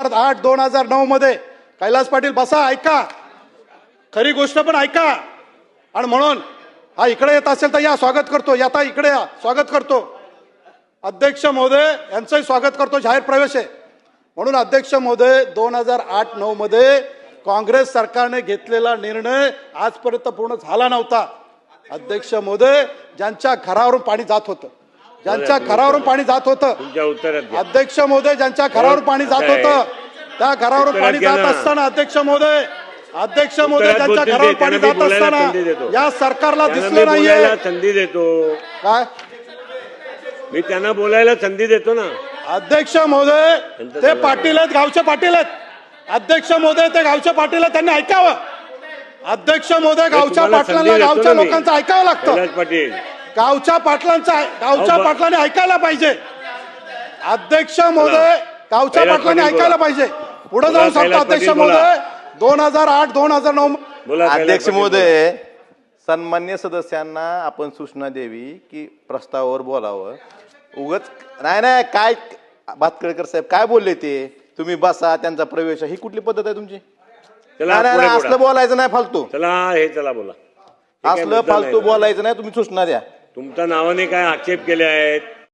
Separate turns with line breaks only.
2008-2009 मध्ये कैलास पाटील बसा ऐका, खरी गोष्ट पण ऐका. आणि म्हणून हा इकडे येत असेल तर या, स्वागत करतो. आता इकडे या, स्वागत करतो. अध्यक्ष महोदय यांचंही स्वागत करतो, जाहीर प्रवेश आहे. म्हणून अध्यक्ष महोदय 2008-9 मध्ये काँग्रेस सरकारने घेतलेला निर्णय आजपर्यंत पूर्ण झाला नव्हता. अध्यक्ष महोदय, ज्यांच्या घरावरून पाणी जात होतं, ज्यांच्या घरावरून पाणी जात होतं, अध्यक्ष महोदय ज्यांच्या घरावरून पाणी जात होतं, त्या घरावरून पाणी जात असताना अध्यक्ष महोदय ज्यांच्या घरावर पाणी जात असताना या सरकारला दिसलं नाहीये.
संधी देतो
काय,
मी त्यांना बोलायला संधी देतो ना.
अध्यक्ष महोदय ते पाटील आहेत, गावचे पाटील आहेत. अध्यक्ष महोदय ते गावचे पाटील आहेत, त्यांनी ऐकावं. अध्यक्ष महोदय गावच्या पाटलांना गावच्या लोकांचं ऐकावं लागतं.
पाटील
गावच्या पाटलांनी ऐकायला पाहिजे. अध्यक्ष महोदय गावच्या पाटलांनी ऐकायला पाहिजे. पुढे जाऊन सांगतो अध्यक्ष महोदय 2008-2009
अध्यक्ष महोदय, सन्मान्य सदस्यांना आपण सूचना द्यावी की प्रस्तावावर बोलावं. उगच नाही काय भातखळकर साहेब काय बोलले ते, तुम्ही बसा त्यांचा प्रवेश, ही कुठली पद्धत आहे तुमची? नाही असलं बोलायचं नाही फालतू.
चला बोला.
असलं फालतू बोलायचं नाही, तुम्ही सूचना द्या.
तुमच्या नावाने काय आक्षेप केले आहेत